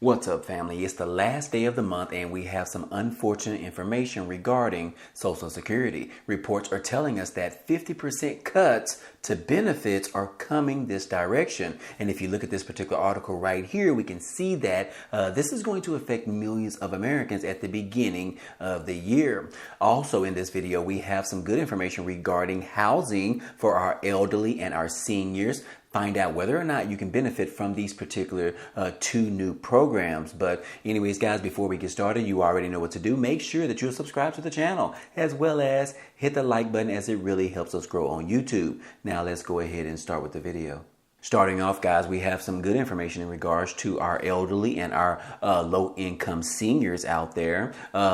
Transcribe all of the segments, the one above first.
What's up, family? It's the last day of the month and we have some unfortunate information regarding Social Security. Reports are telling us that 50% cuts to benefits are coming this direction. And if you look at this particular article right here, we can see that this is going to affect millions of Americans at the beginning of the year. Also in this video, we have some good information regarding housing for our elderly and our seniors. Find out whether or not you can benefit from these particular two new programs. But anyways, guys, before we get started, you already know what to do. Make sure that you're subscribed to the channel, as well as hit the like button, as it really helps us grow on YouTube. Now let's go ahead and start with the video. Starting off, guys, we have some good information in regards to our elderly and our low-income seniors out there.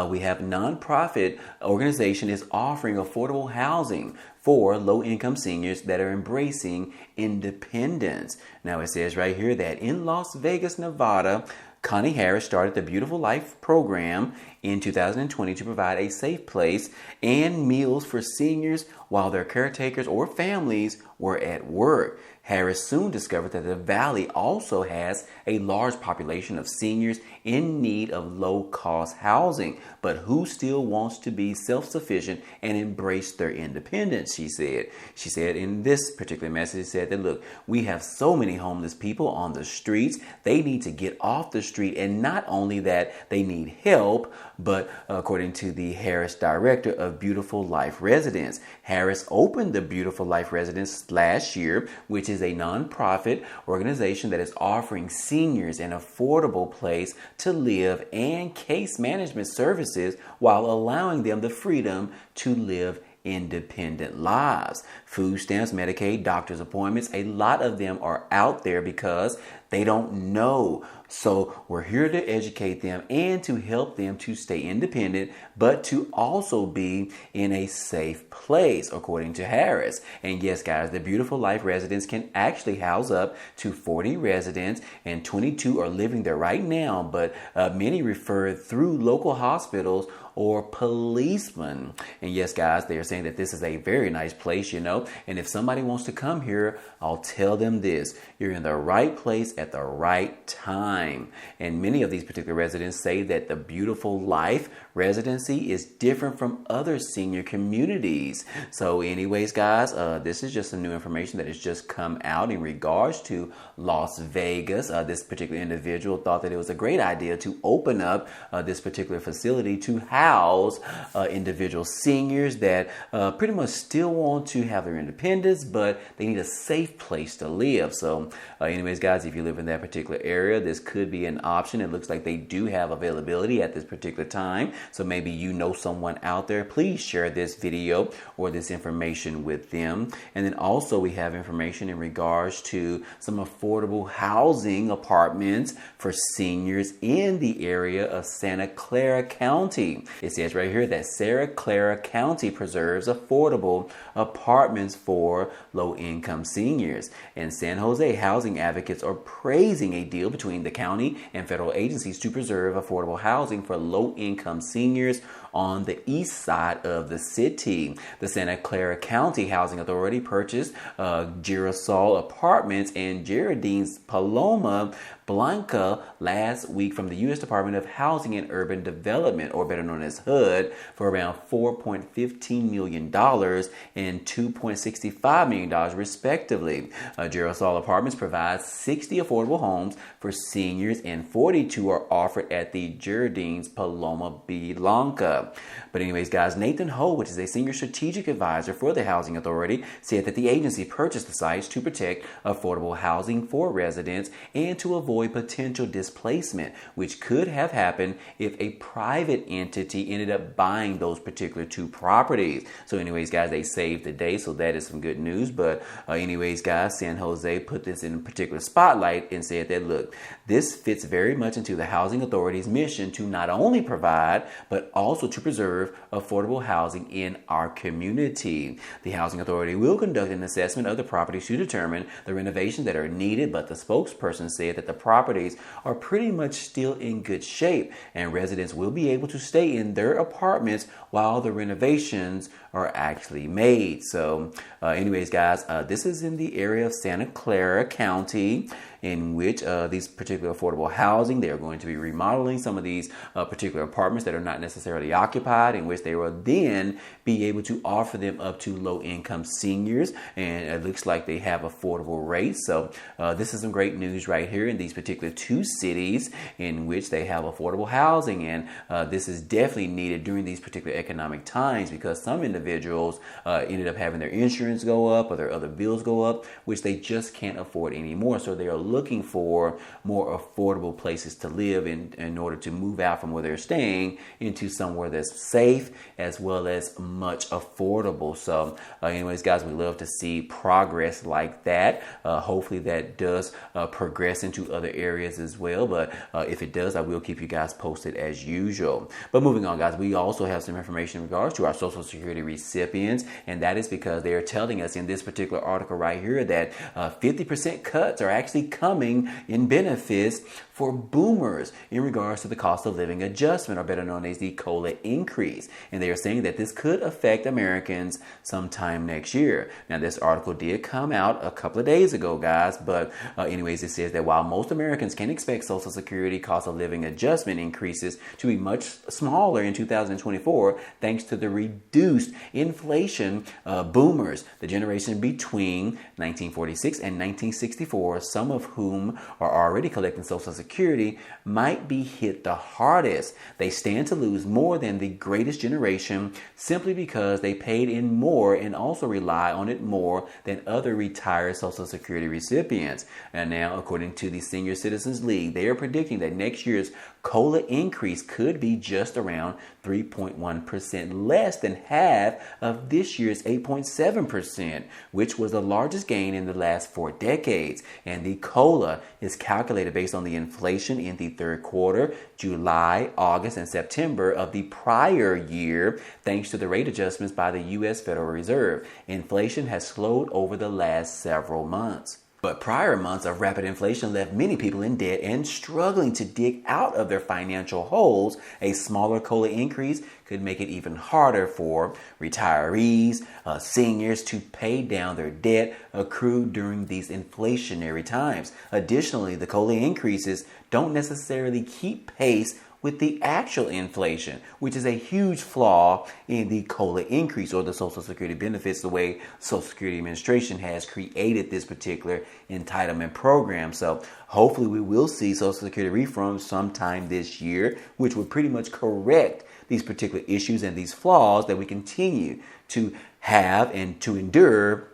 We have nonprofit organization is offering affordable housing for low-income seniors that are embracing independence. Now, it says right here that in Las Vegas, Nevada, Connie Harris started the Beautiful Life program in 2020 to provide a safe place and meals for seniors while their caretakers or families were at work. Harris soon discovered that the Valley also has a large population of seniors in need of low-cost housing, but who still wants to be self-sufficient and embrace their independence, she said. She said in this particular message, said that, look, we have so many homeless people on the streets. They need to get off the street, and not only that, they need help, but according to the Harris director of Beautiful Life Residence, Harris opened the Beautiful Life Residence last year, which is a nonprofit organization that is offering seniors an affordable place to live and case management services while allowing them the freedom to live independent lives. Food stamps, Medicaid, doctor's appointments, a lot of them are out there because they don't know. So we're here to educate them and to help them to stay independent, but to also be in a safe place, according to Harris. And yes, guys, the Beautiful Life Residence can actually house up to 40 residents, and 22 are living there right now, but many referred through local hospitals or policemen. And yes, guys, they're saying that this is a very nice place, you know, and if somebody wants to come here, I'll tell them this: you're in the right place at the right time. And many of these particular residents say that the Beautiful Life residency is different from other senior communities. So anyways, guys, this is just some new information that has just come out in regards to Las Vegas. This particular individual thought that it was a great idea to open up this particular facility to house individual seniors that pretty much still want to have their independence, but they need a safe place to live. So anyways, guys, if you live in that particular area, this could be an option. It looks like they do have availability at this particular time. So maybe you know someone out there. Please share this video or this information with them. And then also we have information in regards to some affordable housing apartments for seniors in the area of Santa Clara County. It says right here that Santa Clara County preserves affordable apartments for low-income seniors. And San Jose housing advocates are praising a deal between the county and federal agencies to preserve affordable housing for low-income seniors on the east side of the city. The Santa Clara County Housing Authority purchased Girasol Apartments and Geraldine's Paloma Blanca last week from the U.S. Department of Housing and Urban Development, or better known as HUD, for around $4.15 million and $2.65 million, respectively. Girasol Apartments provides 60 affordable homes for seniors, and 42 are offered at the Geraldine's Paloma Blanca. But anyways, guys, Nathan Ho, which is a senior strategic advisor for the Housing Authority, said that the agency purchased the sites to protect affordable housing for residents and to avoid potential displacement, which could have happened if a private entity ended up buying those particular two properties. So anyways, guys, they saved the day, so that is some good news. But anyways, guys, San Jose put this in a particular spotlight and said that, look, this fits very much into the Housing Authority's mission to not only provide, but also to preserve affordable housing in our community. The Housing Authority will conduct an assessment of the properties to determine the renovations that are needed, but the spokesperson said that the properties are pretty much still in good shape, and residents will be able to stay in their apartments while the renovations are actually made. So anyways, guys, this is in the area of Santa Clara County, in which these particular affordable housing, they are going to be remodeling some of these particular apartments that are not necessarily occupied, in which they will then be able to offer them up to low-income seniors, and it looks like they have affordable rates. So this is some great news right here in these particular two cities in which they have affordable housing, and this is definitely needed during these particular economic times, because some individuals ended up having their insurance go up or their other bills go up, which they just can't afford anymore. So they are looking for more affordable places to live in order to move out from where they're staying into somewhere that's safe as well as much affordable. So anyways, guys, we love to see progress like that. Hopefully that does progress into other areas as well. But if it does, I will keep you guys posted as usual. But moving on, guys, we also have some information in regards to our Social Security recipients, and that is because they are telling us in this particular article right here that 50% cuts are actually coming in benefits for boomers in regards to the cost of living adjustment, or better known as the COLA increase. And they are saying that this could affect Americans sometime next year. Now, this article did come out a couple of days ago, guys, but anyways, it says that while most Americans can expect Social Security cost of living adjustment increases to be much smaller in 2024, thanks to the reduced inflation, boomers, the generation between 1946 and 1964, some of whom are already collecting Social Security, might be hit the hardest. They stand to lose more than the greatest generation simply because they paid in more and also rely on it more than other retired Social Security recipients. And now, according to the Senior Citizens League, they are predicting that next year's COLA increase could be just around 3.1% less than half of this year's 8.7%, which was the largest gain in the last 4 decades. And the COLA is calculated based on the inflation in the third quarter, July, August, and September of the prior year, thanks to the rate adjustments by the U.S. Federal Reserve. Inflation has slowed over the last several months. But prior months of rapid inflation left many people in debt and struggling to dig out of their financial holes. A smaller COLA increase could make it even harder for retirees, seniors to pay down their debt accrued during these inflationary times. Additionally, the COLA increases don't necessarily keep pace with the actual inflation, which is a huge flaw in the COLA increase or the Social Security benefits, the way Social Security Administration has created this particular entitlement program. So hopefully we will see Social Security reform sometime this year, which would pretty much correct these particular issues and these flaws that we continue to have and to endure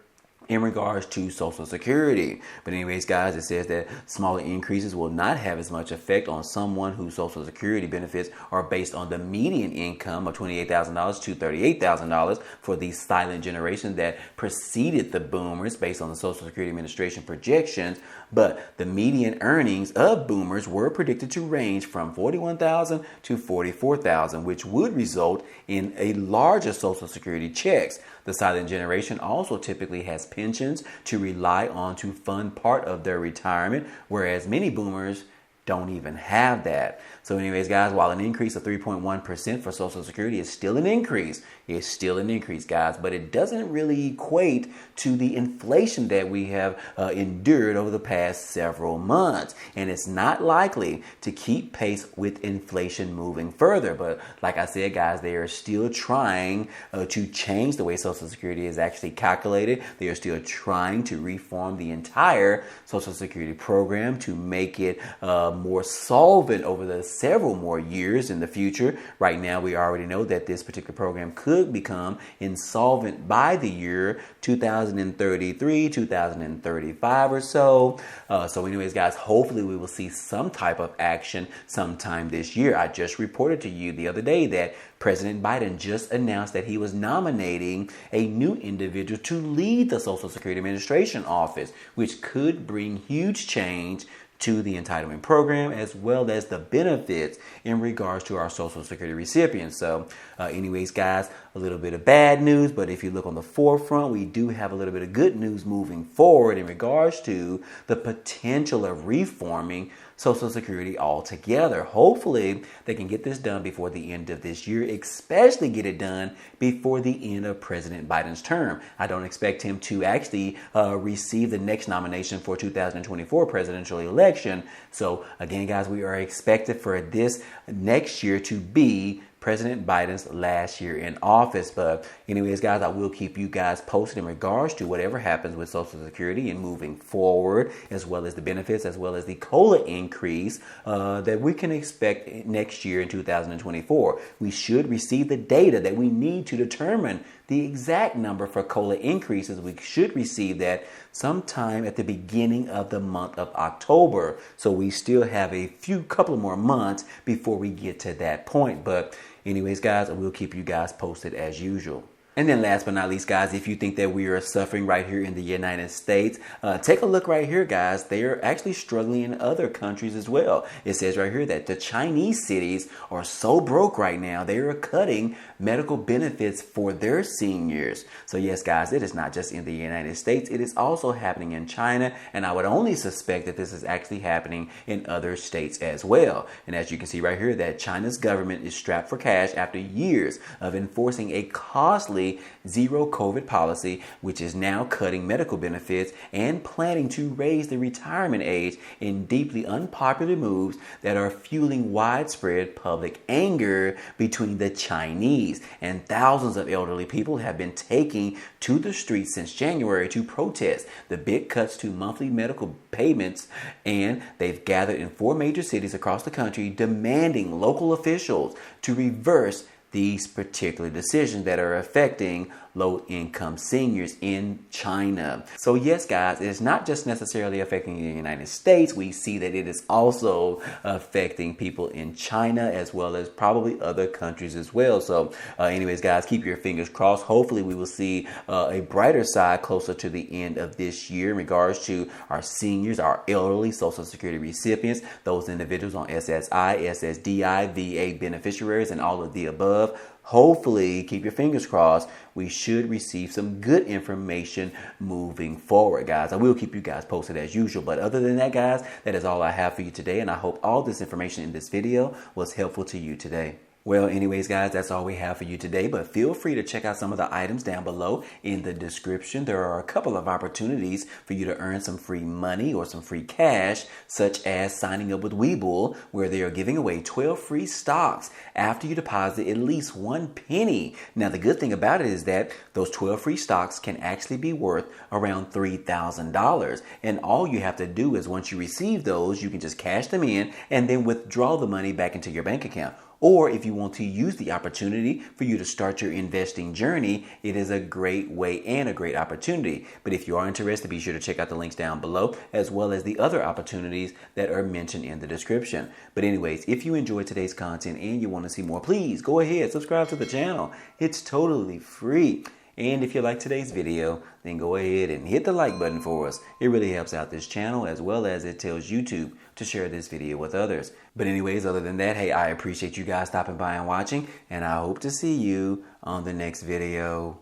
in regards to Social Security. But anyways, guys, it says that smaller increases will not have as much effect on someone whose Social Security benefits are based on the median income of $28,000 to $38,000 for the silent generation that preceded the boomers based on the Social Security Administration projections. But the median earnings of boomers were predicted to range from $41,000 to $44,000, which would result in a larger Social Security checks. The silent generation also typically has pensions to rely on to fund part of their retirement, whereas many boomers don't even have that. So anyways, guys, while an increase of 3.1% for Social Security is still an increase, it's still an increase, guys, but it doesn't really equate to the inflation that we have endured over the past several months. And it's not likely to keep pace with inflation moving further. But like I said, guys, they are still trying to change the way Social Security is actually calculated. They are still trying to reform the entire Social Security program to make it more solvent over the several more years in the future. Right now, we already know that this particular program could become insolvent by the year 2033, 2035 or so. So anyways, guys, hopefully we will see some type of action sometime this year. I just reported to you the other day that President Biden just announced that he was nominating a new individual to lead the Social Security Administration office, which could bring huge change to the entitlement program as well as the benefits in regards to our Social Security recipients. So anyways, guys, a little bit of bad news, but if you look on the forefront, we do have a little bit of good news moving forward in regards to the potential of reforming Social Security altogether. Hopefully, they can get this done before the end of this year, especially get it done before the end of President Biden's term. I don't expect him to actually receive the next nomination for 2024 presidential election. So again, guys, we are expected for this next year to be President Biden's last year in office. But anyways, guys, I will keep you guys posted in regards to whatever happens with Social Security and moving forward, as well as the benefits, as well as the COLA increase that we can expect next year in 2024. We should receive the data that we need to determine the exact number for COLA increases. We should receive that sometime at the beginning of the month of October. So we still have a couple more months before we get to that point. But anyways, guys, I will keep you guys posted as usual. And then last but not least, guys, if you think that we are suffering right here in the United States, take a look right here, guys. They are actually struggling in other countries as well. It says right here that the Chinese cities are so broke right now, they are cutting medical benefits for their seniors. So yes, guys, it is not just in the United States. It is also happening in China. And I would only suspect that this is actually happening in other states as well. And as you can see right here, that China's government is strapped for cash after years of enforcing a costly zero COVID policy, which is now cutting medical benefits and planning to raise the retirement age in deeply unpopular moves that are fueling widespread public anger between the Chinese. And thousands of elderly people have been taking to the streets since January to protest the big cuts to monthly medical payments, and they've gathered in 4 major cities across the country demanding local officials to reverse these particular decisions that are affecting low-income seniors in China. So yes, guys, it's not just necessarily affecting the United States. We see that it is also affecting people in China as well as probably other countries as well. So anyways, guys, keep your fingers crossed. Hopefully we will see a brighter side closer to the end of this year in regards to our seniors, our elderly Social Security recipients, those individuals on SSI, SSDI, VA beneficiaries, and all of the above. Hopefully, keep your fingers crossed, we should receive some good information moving forward, guys. I will keep you guys posted as usual. But other than that, guys, that is all I have for you today. And I hope all this information in this video was helpful to you today. Well, anyways, guys, that's all we have for you today, but feel free to check out some of the items down below in the description. There are a couple of opportunities for you to earn some free money or some free cash, such as signing up with Webull, where they are giving away 12 free stocks after you deposit at least 1 penny. Now, the good thing about it is that those 12 free stocks can actually be worth around $3,000. And all you have to do is once you receive those, you can just cash them in and then withdraw the money back into your bank account. Or if you want to use the opportunity for you to start your investing journey, it is a great way and a great opportunity. But if you are interested, be sure to check out the links down below, as well as the other opportunities that are mentioned in the description. But anyways, if you enjoyed today's content and you want to see more, please go ahead, subscribe to the channel. It's totally free. And if you like today's video, then go ahead and hit the like button for us. It really helps out this channel, as well as it tells YouTube to share this video with others. But anyways, other than that, hey, I appreciate you guys stopping by and watching, and I hope to see you on the next video.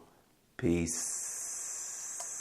Peace.